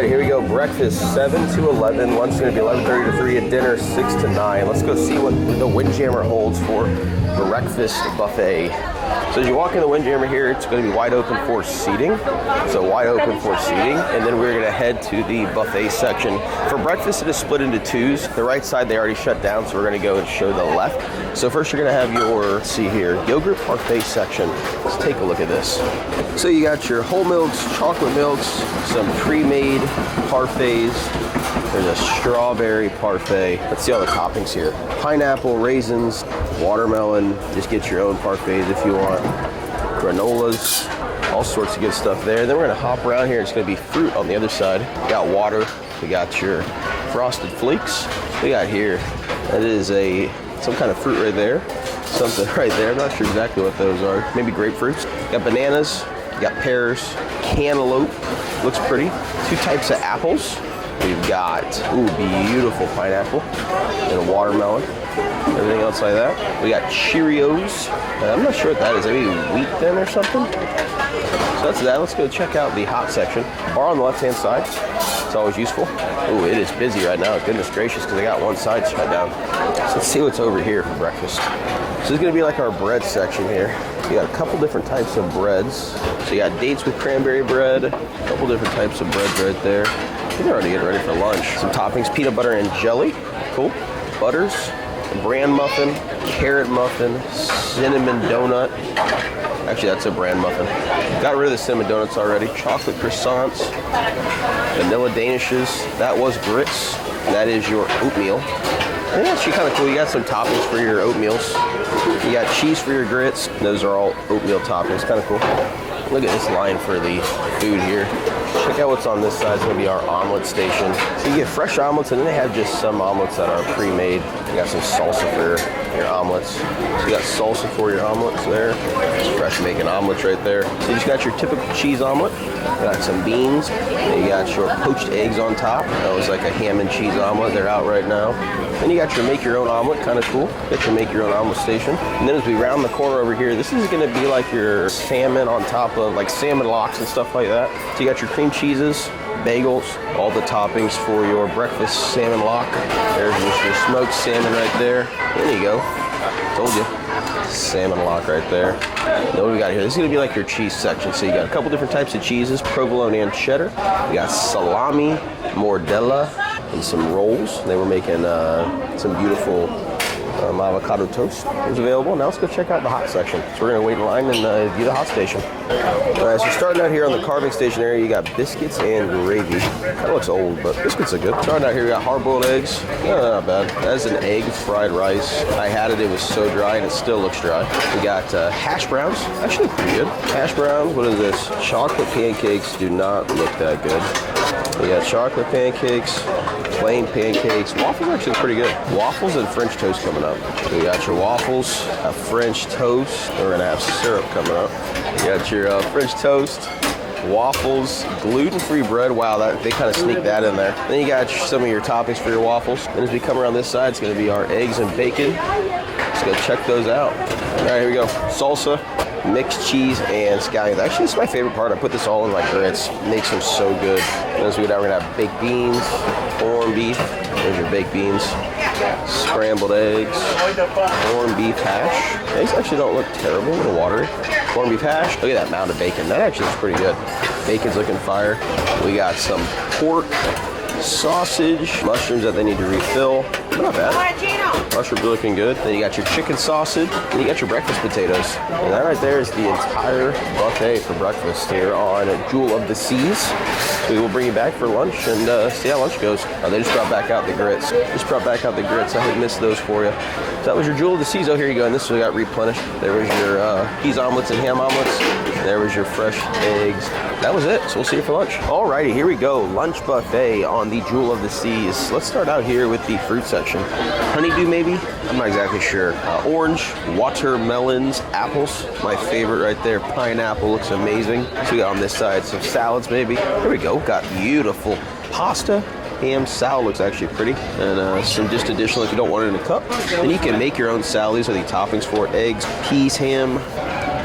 right, here we go. Breakfast 7 to 11. Lunch is going to be 11:30 to 3, and dinner 6 to 9. Let's go see what the Windjammer holds for breakfast buffet. So as you walk in the Windjammer here, it's going to be wide open for seating. So wide open for seating, and then we're going to head to the buffet section. For breakfast, it is split into twos. The right side they already shut down, so we're going to go and show the left. So first you're going to have your, let's see here, yogurt parfait section. Let's take a look at this. So you got your whole milks, chocolate milks, some pre-made parfaits. There's a strawberry parfait. Let's see all the toppings here. Pineapple, raisins, watermelon. Just get your own parfaits if you want. Granolas, all sorts of good stuff there. Then we're gonna hop around here. It's gonna be fruit on the other side. We got water. We got your frosted flakes. We got here, that is some kind of fruit right there. Something right there. I'm not sure exactly what those are. Maybe grapefruits. Got bananas. Got pears. Cantaloupe. Looks pretty. 2 types of apples. We've got, beautiful pineapple and a watermelon. Everything else like that. We got Cheerios. I'm not sure what that is. Maybe wheat then or something. So that's that. Let's go check out the hot section. Bar on the left-hand side. It's always useful. Ooh, it is busy right now. Goodness gracious, because I got one side shut down. So let's see what's over here for breakfast. So this is going to be like our bread section here. You got a couple different types of breads. So you got dates with cranberry bread. A couple different types of breads right there. They're already getting ready for lunch. Some toppings, peanut butter and jelly. Cool. Butters, a bran muffin, carrot muffin, cinnamon donut. Actually, that's a bran muffin. Got rid of the cinnamon donuts already. Chocolate croissants, vanilla danishes. That was grits. That is your oatmeal. And that's actually kind of cool. You got some toppings for your oatmeals. You got cheese for your grits. Those are all oatmeal toppings. Kind of cool. Look at this line for the food here. Check out what's on this side. It's going to be our omelet station. So you get fresh omelets, and then they have just some omelets that are pre-made. You got some salsa for your omelets. So you got salsa for your omelets there. It's fresh making omelets right there. So you just got your typical cheese omelet. You got some beans. And you got your poached eggs on top. That was like a ham and cheese omelet. They're out right now. Then you got your make your own omelet. Kind of cool. Got your make your own omelet station. And then as we round the corner over here, this is going to be like your salmon on top of like salmon locks and stuff like that. So you got your cream cheeses, bagels, all the toppings for your breakfast salmon lock. There's your smoked salmon right there. There you go. Told you. Salmon lock right there. Now what we got here? This is going to be like your cheese section. So you got a couple different types of cheeses, provolone and cheddar. You got salami, mortadella, and some rolls. They were making some beautiful avocado toast is available. Now let's go check out the hot section. So we're going to wait in line and view the hot station. All right, so starting out here on the carving station area, you got biscuits and gravy. That looks old, but biscuits are good. Starting out here, we got hard-boiled eggs. Not bad. That's an egg fried rice. I had it. It was so dry, and it still looks dry. We got hash browns. Actually pretty good. Hash browns. What is this? Chocolate pancakes do not look that good. We got chocolate pancakes, plain pancakes. Waffles are actually pretty good. Waffles and French toast coming up. So you got your waffles, a French toast. We're going to have syrup coming up. You got your French toast, waffles, gluten-free bread. Wow, they kind of sneak that in there. Then you got some of your toppings for your waffles. Then as we come around this side, it's going to be our eggs and bacon. Let's go check those out. All right, here we go. Salsa, mixed cheese, and scallions. Actually, this is my favorite part. I put this all in my grits. It makes them so good. And as we go down, we're going to have baked beans, corned beef. There's your baked beans. Scrambled eggs, corned beef hash. Eggs actually don't look terrible, a little watery. Corned beef hash. Look at that mound of bacon. That actually looks pretty good. Bacon's looking fire. We got some pork, sausage, mushrooms that they need to refill. Not bad. Mushrooms are looking good. Then you got your chicken sausage, and you got your breakfast potatoes. And that right there is the entire buffet for breakfast here on Jewel of the Seas. So we will bring you back for lunch and see how lunch goes. They just brought back out the grits. I had missed those for you. So that was your Jewel of the Seas. Oh, here you go. And this one got replenished. There was your cheese omelets and ham omelets. There was your fresh eggs. That was it. So we'll see you for lunch. Alrighty, here we go. Lunch buffet on the Jewel of the Seas. Let's start out here with the fruit section. Honeydew, maybe? I'm not exactly sure. Orange, watermelons, apples. My favorite right there. Pineapple looks amazing. So we got on this side some salads, maybe. Here we go. Got beautiful pasta. Ham salad looks actually pretty. And some just additional if you don't want it in a cup. Then you can make your own salad. These are the toppings for it. Eggs, peas, ham,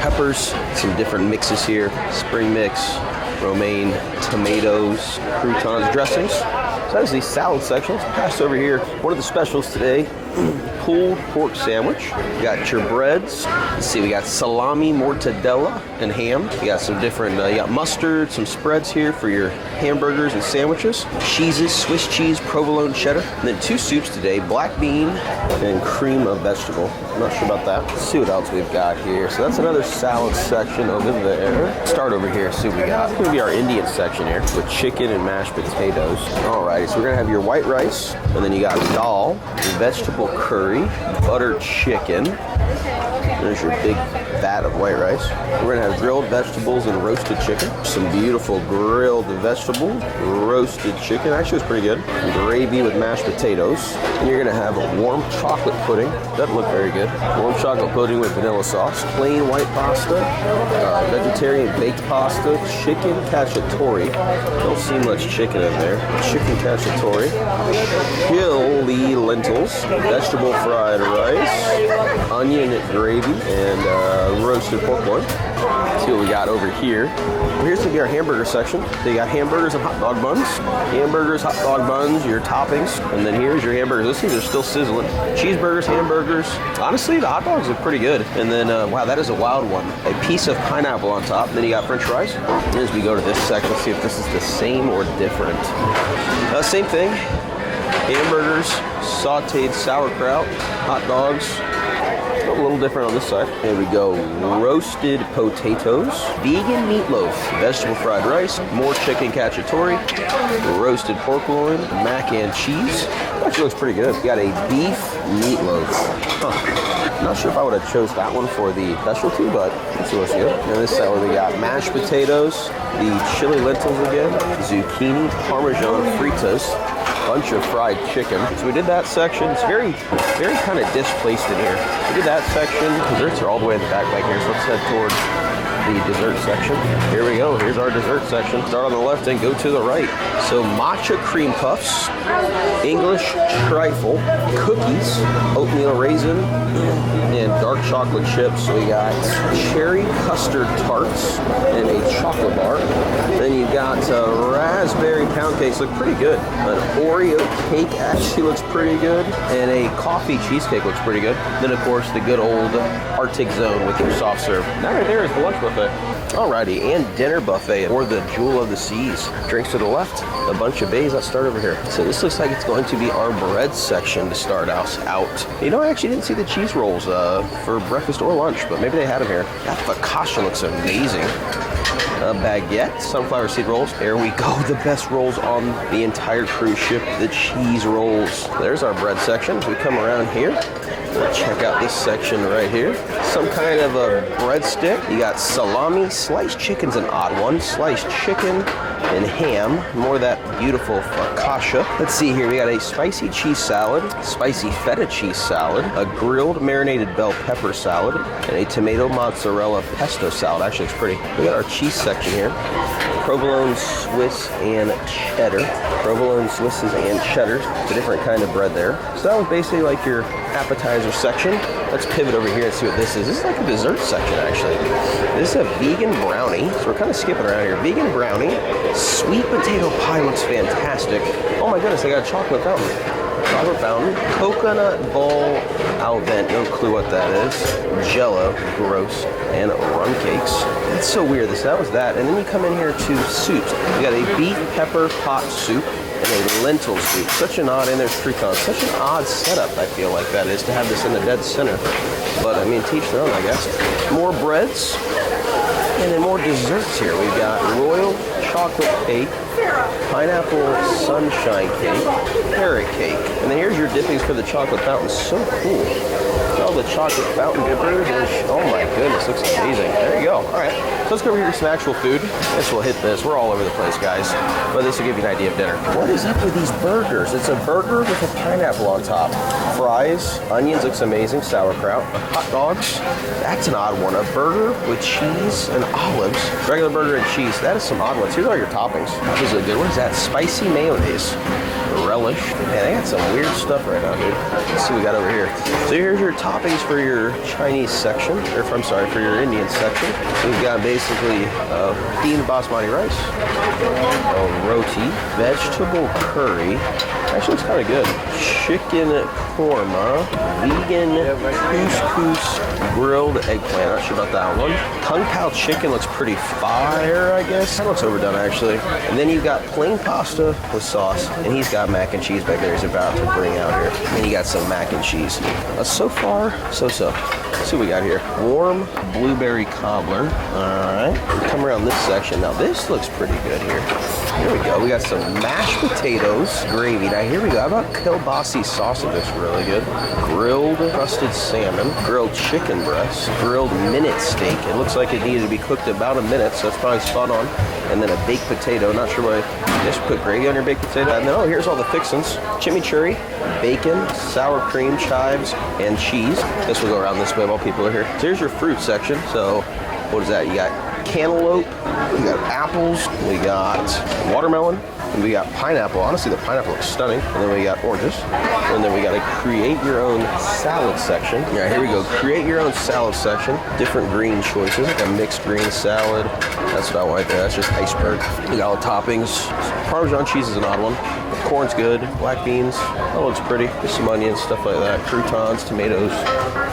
peppers, some different mixes here. Spring mix, romaine, tomatoes, croutons, dressings. So that is the salad section. Let's pass over here. One of the specials today, pulled pork sandwich. You got your breads. Let's see, we got salami, mortadella, and ham. You got some different, you got mustard, some spreads here for your hamburgers and sandwiches. Cheeses, Swiss cheese, provolone cheddar. And then 2 soups today, black bean and cream of vegetable. I'm not sure about that. Let's see what else we've got here. So that's another salad section over there. Start over here, see what we got. It's gonna be our Indian section here with chicken and mashed potatoes. Alrighty, so we're gonna have your white rice, and then you got dal, vegetable curry, buttered chicken. There's your big vat of white rice. We're gonna have grilled vegetables and roasted chicken. Some beautiful grilled vegetables, roasted chicken. Actually, it's pretty good. Gravy with mashed potatoes. And you're gonna have a warm chocolate pudding. Doesn't look very good. Warm chocolate pudding with vanilla sauce. Plain white pasta. Vegetarian baked pasta. Chicken cacciatore. Don't see much chicken in there. Chicken cacciatore. Chili lentils. Vegetable fried rice. Onion gravy. And roasted pork loin. Let's see what we got over here. Well, here's gonna be our hamburger section. So you got hamburgers and hot dog buns. Hamburgers, hot dog buns, your toppings. And then here's your hamburgers. These things are still sizzling. Cheeseburgers, hamburgers. Honestly, the hot dogs look pretty good. And then, wow, that is a wild one. A piece of pineapple on top. And then you got french fries. And as we go to this section, let's see if this is the same or different. Same thing. Hamburgers, sauteed sauerkraut, hot dogs. A little different on this side. There we go. Roasted potatoes, vegan meatloaf, vegetable fried rice, more chicken cacciatore, roasted pork loin, mac and cheese. Actually looks pretty good. You got a beef meatloaf. Huh. Not sure if I would have chose that one for the specialty, but let's see what's good. And this side we got mashed potatoes, the chili lentils again, zucchini, parmesan fritas, bunch of fried chicken. So we did that section. It's very kind of displaced in here. We did that section. Desserts are all the way in the back here, so let's head towards the dessert section. Here we go. Here's our dessert section. Start on the left and go to the right. So matcha cream puffs, English trifle, cookies, oatmeal raisin, and dark chocolate chips. So we got cherry custard tarts and a chocolate bar. Then you got raspberry pound cakes. Look pretty good. An Oreo cake actually looks pretty good. And a coffee cheesecake looks pretty good. Then of course the good old Arctic Zone with your soft serve. That right there is the lunch buffet. Alrighty, and dinner buffet, or the jewel of the seas. Drinks to the left, a bunch of bays. Let's start over here. So this looks like it's going to be our bread section to start us out. You know, I actually didn't see the cheese rolls for breakfast or lunch, but maybe they had them here. That focaccia looks amazing. A baguette, sunflower seed rolls. There we go, the best rolls on the entire cruise ship, the cheese rolls. There's our bread section. As we come around here, we'll check out this section right here. Some kind of a breadstick. You got salami, sliced chicken's an odd one. Sliced chicken and ham. More of that beautiful focaccia. Let's see here. We got a spicy cheese salad, spicy feta cheese salad, a grilled marinated bell pepper salad, and a tomato mozzarella pesto salad. Actually looks pretty. We got our cheese section here. Provolone, Swiss, and cheddar. Provolone, Swisses, and cheddars. It's a different kind of bread there. So that was basically like your appetizer section. Let's pivot over here and see what this is. This is like a dessert section, actually. This is a vegan brownie. So we're kind of skipping around here. Vegan brownie. Sweet potato pie looks fantastic. Oh my goodness, they got a chocolate fountain. Chocolate fountain. Coconut ball al dente. No clue what that is. Jello. Gross. And rum cakes. That's so weird. That was that. And then you come in here to soups. You got a beef pepper pot soup and a lentil soup. Such an odd, and there's croutons. Such an odd setup, I feel like that is, to have this in the dead center. But I mean, teach their own, I guess. More breads. And then more desserts here. We've got royal chocolate cake, pineapple sunshine cake, carrot cake. And then here's your dippings for the chocolate fountain. So cool. All the chocolate fountain dippers. Oh my goodness, looks amazing. There you go. All right, so let's go over here to some actual food. I guess we'll hit this. We're all over the place, guys. But this will give you an idea of dinner. What is up with these burgers? It's a burger with a pineapple on top. Fries, onions looks amazing, sauerkraut, hot dogs. That's an odd one. A burger with cheese and olives. Regular burger and cheese. That is some odd ones. Here's all your toppings. This is a good one. Is that spicy mayonnaise? Relish. Man, they got some weird stuff right now, dude. Let's see what we got over here. So here's your toppings toppings for your Chinese section, or I'm sorry, for your Indian section. So we've got basically bean basmati rice, roti, vegetable curry. Actually, looks kind of good. Chicken korma, vegan couscous, grilled eggplant. Not sure about that one. Kung Pao chicken looks pretty fire, I guess. That looks overdone, actually. And then you've got plain pasta with sauce, and he's got mac and cheese back there he's about to bring out here. And then you got some mac and cheese. So far, so-so. Let's see what we got here. Warm blueberry cobbler. All right. We come around this section. Now, this looks pretty good here. Here we go. We got some mashed potatoes, gravy. Now, here we go. How about kielbasa sausage? That's really good. Grilled crusted salmon, grilled chicken breast, grilled minute steak. It looks like it needed to be cooked about a minute, so that's probably spot on. And then a baked potato. Not sure why you just put gravy on your baked potato. And then, oh, here's all the fixins. Chimichurri, bacon, sour cream, chives, and cheese. This will go around this way while people are here. So here's your fruit section. So what is that? You got cantaloupe, we got apples, we got watermelon, and we got pineapple. Honestly, the pineapple looks stunning. And then we got oranges. And then we got a create your own salad section. Yeah, here we go. Create your own salad section. Different green choices, like a mixed green salad. That's what I want there. That's just iceberg. We got all the toppings. Parmesan cheese is an odd one. Corn's good. Black beans. That looks pretty. There's some onions, stuff like that. Croutons, tomatoes.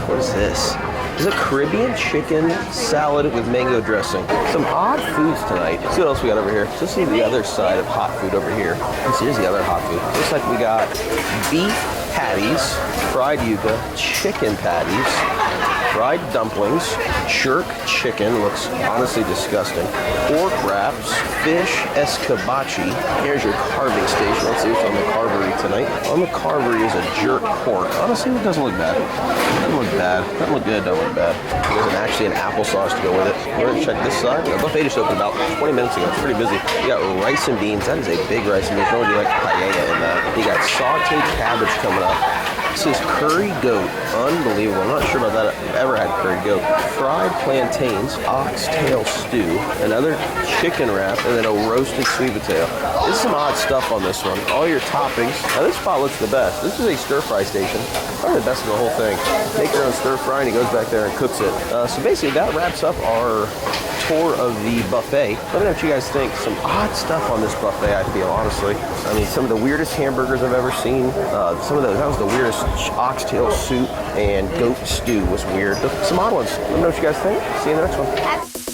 What is this? Is a Caribbean chicken salad with mango dressing. Some odd foods tonight. Let's see what else we got over here. Let's see the other side of hot food over here. Here's the other hot food. Looks like we got beef patties, fried yuca, chicken patties, fried dumplings, jerk chicken, looks honestly disgusting, pork wraps, fish escabeche. Here's your carving station. Let's see what's on the carvery tonight. On the carvery is a jerk pork. Honestly, it doesn't look bad. Doesn't look bad. Doesn't look good, don't look bad. There's actually an applesauce to go with it. We're gonna check this side. The buffet just opened about 20 minutes ago. It's pretty busy. You got rice and beans. That is a big rice and beans. Don't do like paella in that. You got sauteed cabbage coming up. This is curry goat. Unbelievable. I'm not sure about that. I've ever had curry goat. Fried plantains, oxtail stew, another chicken wrap, and then a roasted sweet potato. There's some odd stuff on this one. All your toppings. Now this spot looks the best. This is a stir fry station. Probably the best of the whole thing. Make your own stir fry, and he goes back there and cooks it. So basically that wraps up our tour of the buffet. Let me know what you guys think. Some odd stuff on this buffet, I feel, honestly. I mean, some of the weirdest hamburgers I've ever seen. Some of those, that was the weirdest oxtail soup, and goat stew was weird. Some odd ones. Let me know what you guys think. See you in the next one.